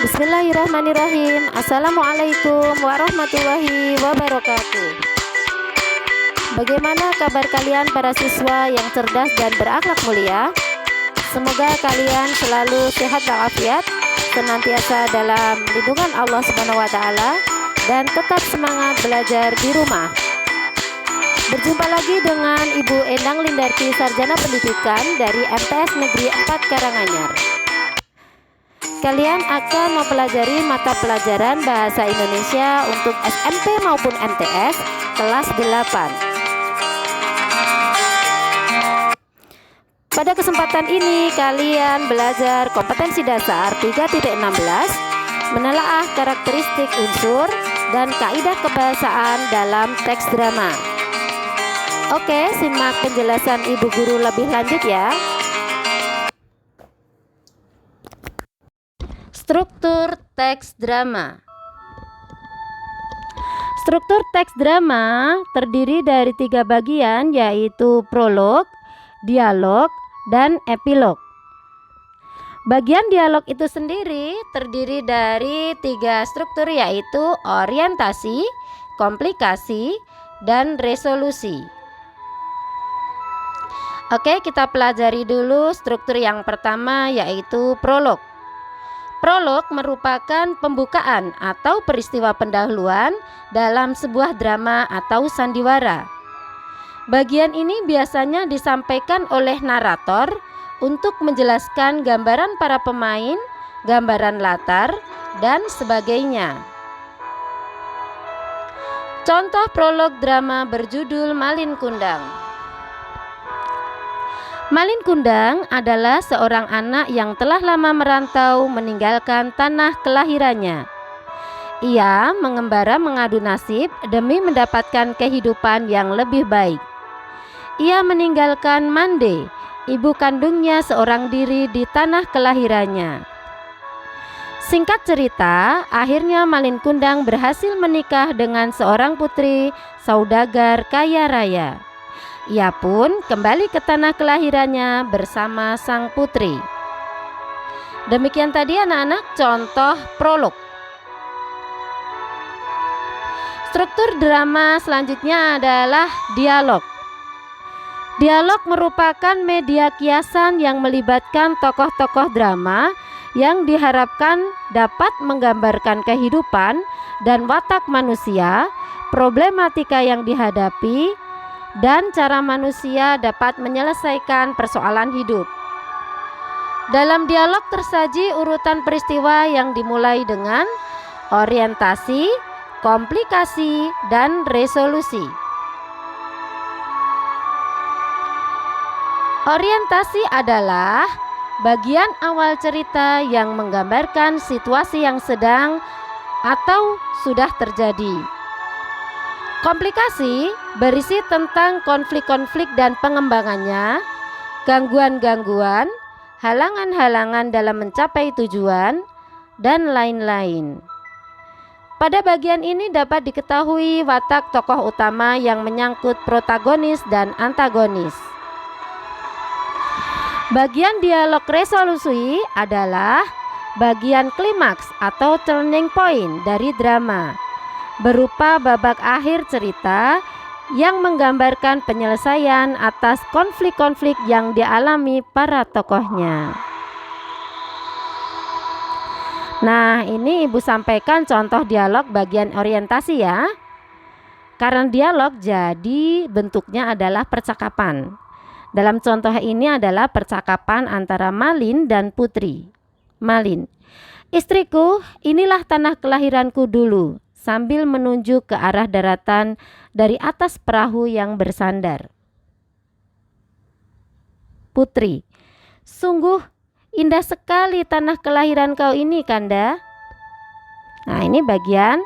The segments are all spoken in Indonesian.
Bismillahirrahmanirrahim. Assalamualaikum warahmatullahi wabarakatuh. Bagaimana kabar kalian para siswa yang cerdas dan berakhlak mulia? Semoga kalian selalu sehat walafiat, senantiasa dalam lindungan Allah Subhanahu wa taala dan tetap semangat belajar di rumah. Berjumpa lagi dengan Ibu Endang Lindarti, Sarjana Pendidikan dari MTS Negeri 4 Karanganyar. Kalian akan mempelajari mata pelajaran Bahasa Indonesia untuk SMP maupun MTS kelas 8. Pada kesempatan ini kalian belajar kompetensi dasar 3.16, menelaah karakteristik unsur dan kaidah kebahasaan dalam teks drama. Oke, simak penjelasan Ibu Guru lebih lanjut ya. Struktur teks drama. Struktur teks drama terdiri dari 3 bagian, yaitu prolog, dialog, dan epilog. Bagian dialog itu sendiri terdiri dari 3 struktur, yaitu orientasi, komplikasi, dan resolusi. Oke, kita pelajari dulu struktur yang pertama, yaitu prolog. Prolog merupakan pembukaan atau peristiwa pendahuluan dalam sebuah drama atau sandiwara. Bagian ini biasanya disampaikan oleh narator untuk menjelaskan gambaran para pemain, gambaran latar, dan sebagainya. Contoh prolog drama berjudul Malin Kundang. Malin Kundang adalah seorang anak yang telah lama merantau meninggalkan tanah kelahirannya. Ia mengembara mengadu nasib demi mendapatkan kehidupan yang lebih baik. Ia meninggalkan Mande, ibu kandungnya seorang diri di tanah kelahirannya. Singkat cerita, akhirnya Malin Kundang berhasil menikah dengan seorang putri saudagar kaya raya. Ia pun kembali ke tanah kelahirannya bersama sang putri. Demikian tadi anak-anak contoh prolog. Struktur drama selanjutnya adalah dialog. Dialog merupakan media kiasan yang melibatkan tokoh-tokoh drama yang diharapkan dapat menggambarkan kehidupan dan watak manusia, problematika yang dihadapi, dan cara manusia dapat menyelesaikan persoalan hidup. Dalam dialog tersaji urutan peristiwa yang dimulai dengan orientasi, komplikasi, dan resolusi. Orientasi adalah bagian awal cerita yang menggambarkan situasi yang sedang atau sudah terjadi. Komplikasi berisi tentang konflik-konflik dan pengembangannya, gangguan-gangguan, halangan-halangan dalam mencapai tujuan, dan lain-lain. Pada bagian ini dapat diketahui watak tokoh utama yang menyangkut protagonis dan antagonis. Bagian dialog resolusi adalah bagian klimaks atau turning point dari drama, berupa babak akhir cerita yang menggambarkan penyelesaian atas konflik-konflik yang dialami para tokohnya. Nah, ini Ibu sampaikan contoh dialog bagian orientasi ya. Karena dialog jadi bentuknya adalah percakapan. Dalam contoh ini adalah percakapan antara Malin dan Putri. Malin, istriku, inilah tanah kelahiranku dulu, sambil menunjuk ke arah daratan dari atas perahu yang bersandar. Putri, sungguh indah sekali tanah kelahiran kau ini, Kanda. Nah, ini bagian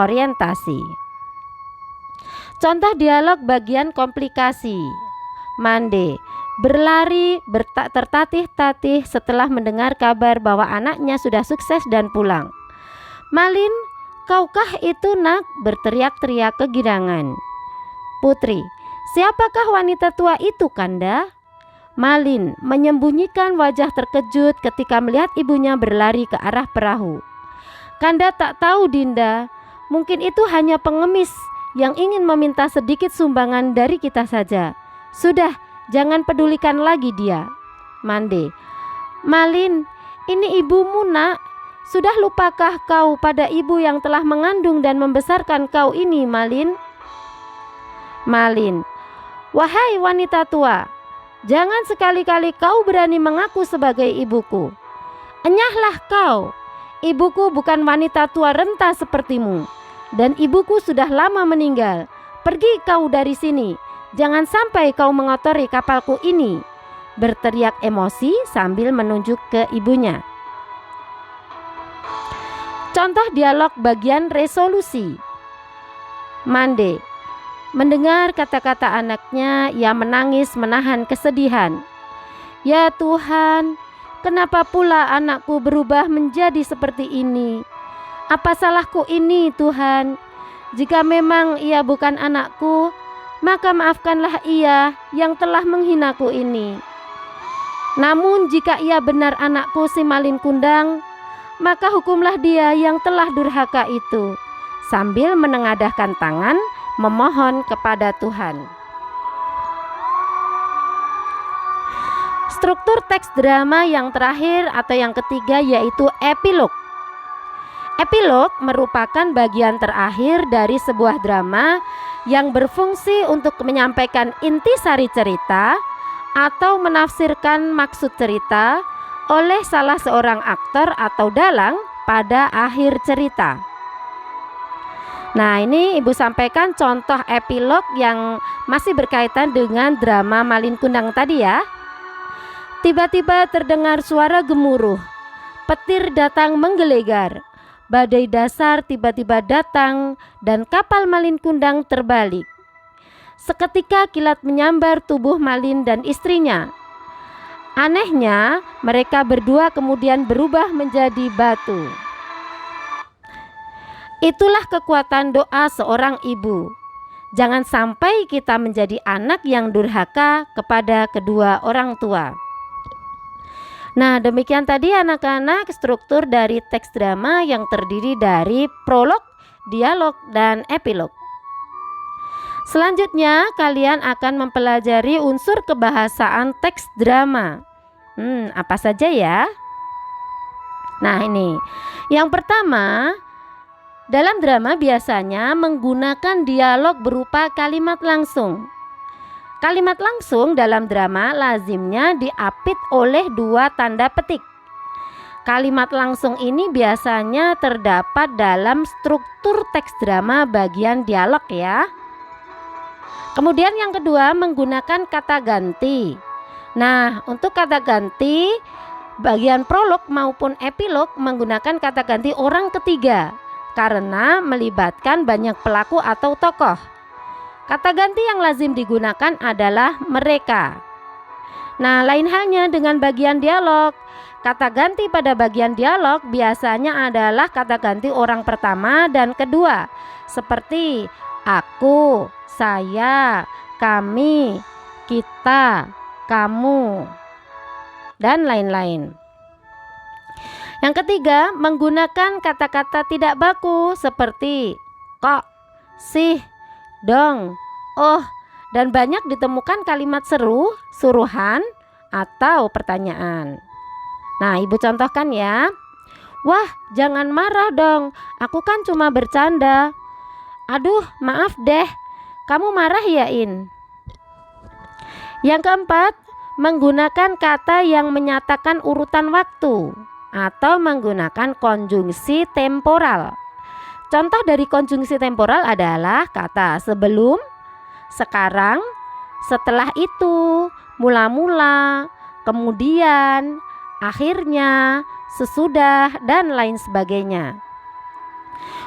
orientasi. Contoh dialog bagian komplikasi. Mande, berlari tertatih-tatih setelah mendengar kabar bahwa anaknya sudah sukses dan pulang. Malin, kaukah itu nak? Berteriak-teriak kegirangan. Putri, siapakah wanita tua itu, Kanda? Malin menyembunyikan wajah terkejut ketika melihat ibunya berlari ke arah perahu. Kanda tak tahu, Dinda, mungkin itu hanya pengemis yang ingin meminta sedikit sumbangan dari kita saja. Sudah, jangan pedulikan lagi dia. Mande, Malin, ini ibumu, nak. Sudah lupakah kau pada ibu yang telah mengandung dan membesarkan kau ini, Malin? Malin, wahai wanita tua, jangan sekali-kali kau berani mengaku sebagai ibuku. Enyahlah kau, ibuku bukan wanita tua renta sepertimu, dan ibuku sudah lama meninggal. Pergi kau dari sini, jangan sampai kau mengotori kapalku ini, berteriak emosi sambil menunjuk ke ibunya. Contoh dialog bagian resolusi. Mande, mendengar kata-kata anaknya, ia menangis menahan kesedihan. Ya Tuhan, kenapa pula anakku berubah menjadi seperti ini? Apa salahku ini, Tuhan? Jika memang ia bukan anakku, maka maafkanlah ia yang telah menghinaku ini. Namun jika ia benar anakku si Malin Kundang, maka hukumlah dia yang telah durhaka itu, sambil menengadahkan tangan memohon kepada Tuhan. Struktur teks drama yang terakhir atau yang ketiga yaitu epilog. Epilog merupakan bagian terakhir dari sebuah drama yang berfungsi untuk menyampaikan intisari cerita atau menafsirkan maksud cerita oleh salah seorang aktor atau dalang pada akhir cerita. Nah, ini Ibu sampaikan contoh epilog yang masih berkaitan dengan drama Malin Kundang tadi ya. Tiba-tiba terdengar suara gemuruh, petir datang menggelegar, badai dasar tiba-tiba datang dan kapal Malin Kundang terbalik. Seketika kilat menyambar tubuh Malin dan istrinya. Anehnya, mereka berdua kemudian berubah menjadi batu. Itulah kekuatan doa seorang ibu. Jangan sampai kita menjadi anak yang durhaka kepada kedua orang tua. Nah, demikian tadi anak-anak struktur dari teks drama yang terdiri dari prolog, dialog, dan epilog. Selanjutnya kalian akan mempelajari unsur kebahasaan teks drama. Apa saja ya? Nah, ini yang pertama, dalam drama biasanya menggunakan dialog berupa kalimat langsung. Kalimat langsung dalam drama lazimnya diapit oleh dua tanda petik. Kalimat langsung ini biasanya terdapat dalam struktur teks drama bagian dialog ya. Kemudian yang kedua menggunakan kata ganti. Nah, untuk kata ganti bagian prolog maupun epilog menggunakan kata ganti orang ketiga karena melibatkan banyak pelaku atau tokoh. Kata ganti yang lazim digunakan adalah mereka. Nah, lain halnya dengan bagian dialog. Kata ganti pada bagian dialog biasanya adalah kata ganti orang pertama dan kedua, seperti aku, saya, kami, kita, kamu, dan lain-lain. Yang ketiga, menggunakan kata-kata tidak baku seperti kok, sih, dong, oh, dan banyak ditemukan kalimat seru, suruhan, atau pertanyaan. Nah, Ibu contohkan ya. Wah, jangan marah dong, aku kan cuma bercanda. Aduh, maaf deh, kamu marah ya, In? Yang keempat, menggunakan kata yang menyatakan urutan waktu atau menggunakan konjungsi temporal. Contoh dari konjungsi temporal adalah kata sebelum, sekarang, setelah itu, mula-mula, kemudian, akhirnya, sesudah, dan lain sebagainya.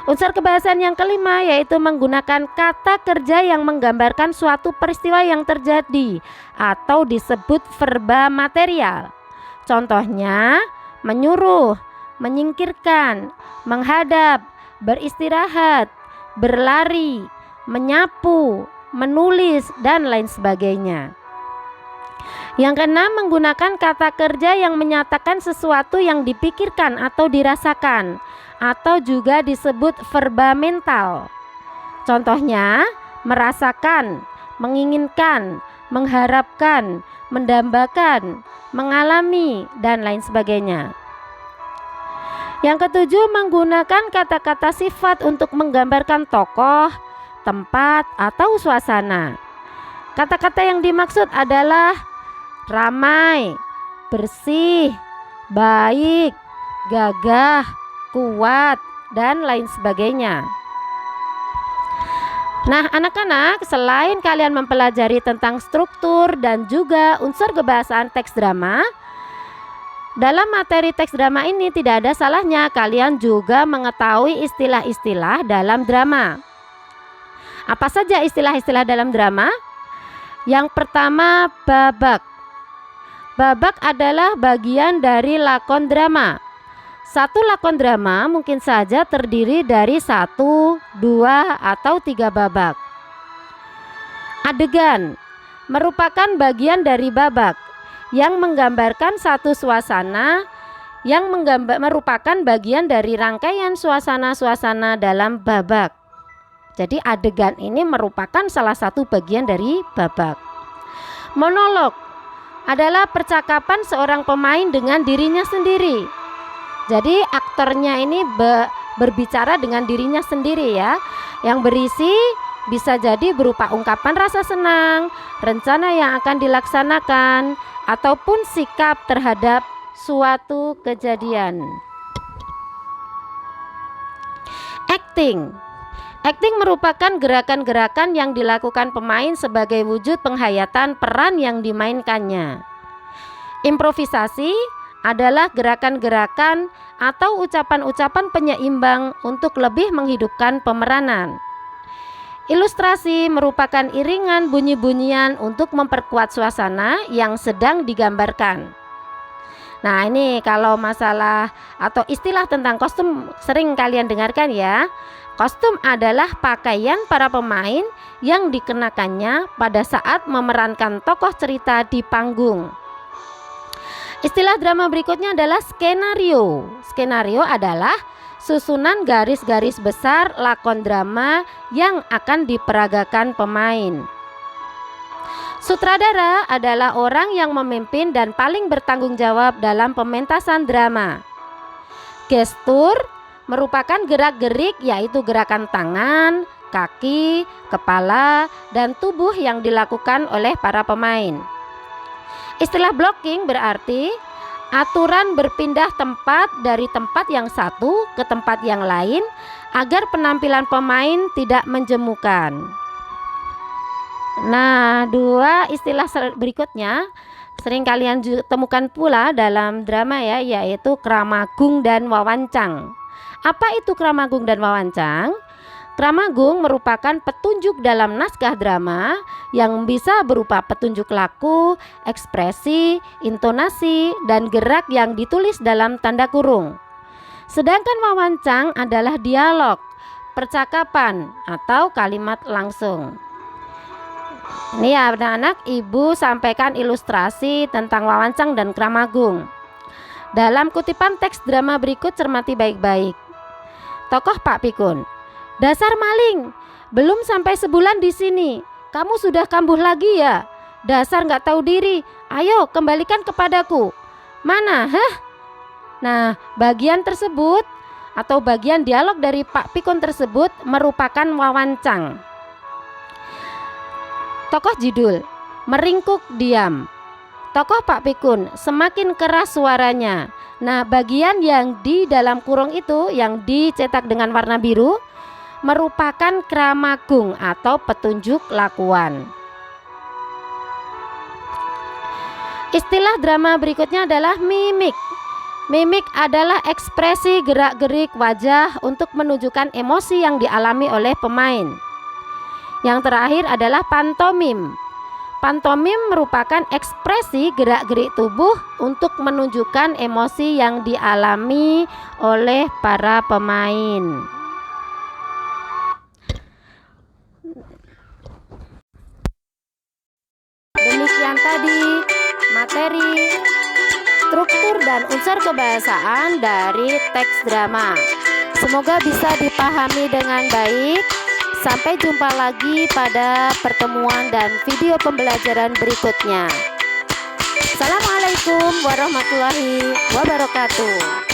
Unsur kebahasaan yang kelima yaitu menggunakan kata kerja yang menggambarkan suatu peristiwa yang terjadi atau disebut verba material. Contohnya menyuruh, menyingkirkan, menghadap, beristirahat, berlari, menyapu, menulis, dan lain sebagainya. Yang keenam, menggunakan kata kerja yang menyatakan sesuatu yang dipikirkan atau dirasakan, atau juga disebut verba mental. Contohnya, merasakan, menginginkan, mengharapkan, mendambakan, mengalami, dan lain sebagainya. Yang ketujuh, menggunakan kata-kata sifat untuk menggambarkan tokoh, tempat, atau suasana. Kata-kata yang dimaksud adalah ramai, bersih, baik, gagah, kuat, dan lain sebagainya. Nah, anak-anak, selain kalian mempelajari tentang struktur dan juga unsur kebahasaan teks drama, dalam materi teks drama ini tidak ada salahnya kalian juga mengetahui istilah-istilah dalam drama. Apa saja istilah-istilah dalam drama? Yang pertama, babak. Babak adalah bagian dari lakon drama. Satu lakon drama mungkin saja terdiri dari 1, 2, atau 3 babak. Adegan merupakan bagian dari babak yang menggambarkan satu suasana yang merupakan bagian dari rangkaian suasana-suasana dalam babak. Jadi adegan ini merupakan salah satu bagian dari babak. Monolog adalah percakapan seorang pemain dengan dirinya sendiri. Jadi aktornya ini berbicara dengan dirinya sendiri ya, yang berisi bisa jadi berupa ungkapan rasa senang, rencana yang akan dilaksanakan, ataupun sikap terhadap suatu kejadian. Acting. Acting merupakan gerakan-gerakan yang dilakukan pemain sebagai wujud penghayatan peran yang dimainkannya. Improvisasi adalah gerakan-gerakan atau ucapan-ucapan penyeimbang untuk lebih menghidupkan pemeranan. Ilustrasi merupakan iringan bunyi-bunyian untuk memperkuat suasana yang sedang digambarkan. Nah, ini kalau masalah atau istilah tentang kostum sering kalian dengarkan ya. Kostum adalah pakaian para pemain yang dikenakannya pada saat memerankan tokoh cerita di panggung. Istilah drama berikutnya adalah skenario. Skenario adalah susunan garis-garis besar lakon drama yang akan diperagakan pemain. Sutradara adalah orang yang memimpin dan paling bertanggung jawab dalam pementasan drama. Gestur merupakan gerak-gerik, yaitu gerakan tangan, kaki, kepala, dan tubuh yang dilakukan oleh para pemain. Istilah blocking berarti aturan berpindah tempat dari tempat yang satu ke tempat yang lain agar penampilan pemain tidak menjemukan. Nah, 2 istilah berikutnya sering kalian temukan pula dalam drama ya, yaitu kramagung dan wawancang. Apa itu kramagung dan wawancang? Kramagung merupakan petunjuk dalam naskah drama yang bisa berupa petunjuk laku, ekspresi, intonasi, dan gerak yang ditulis dalam tanda kurung. Sedangkan wawancang adalah dialog, percakapan, atau kalimat langsung. Ini ya anak-anak, Ibu sampaikan ilustrasi tentang wawancang dan kramagung. Dalam kutipan teks drama berikut cermati baik-baik. Tokoh Pak Pikun. Dasar maling, belum sampai sebulan di sini, kamu sudah kambuh lagi ya? Dasar nggak tahu diri, ayo kembalikan kepadaku. Mana, hah? Nah, bagian tersebut atau bagian dialog dari Pak Pikun tersebut merupakan wawancang. Tokoh judul, meringkuk diam. Tokoh Pak Pikun, semakin keras suaranya. Nah, bagian yang di dalam kurung itu yang dicetak dengan warna biru merupakan kramagung atau petunjuk lakuan. Istilah drama berikutnya adalah mimik. Mimik adalah ekspresi gerak-gerik wajah untuk menunjukkan emosi yang dialami oleh pemain. Yang terakhir adalah pantomim. Pantomim merupakan ekspresi gerak-gerik tubuh untuk menunjukkan emosi yang dialami oleh para pemain. Demikian tadi materi, struktur dan unsur kebahasaan dari teks drama. Semoga bisa dipahami dengan baik. Sampai jumpa lagi pada pertemuan dan video pembelajaran berikutnya. Assalamualaikum warahmatullahi wabarakatuh.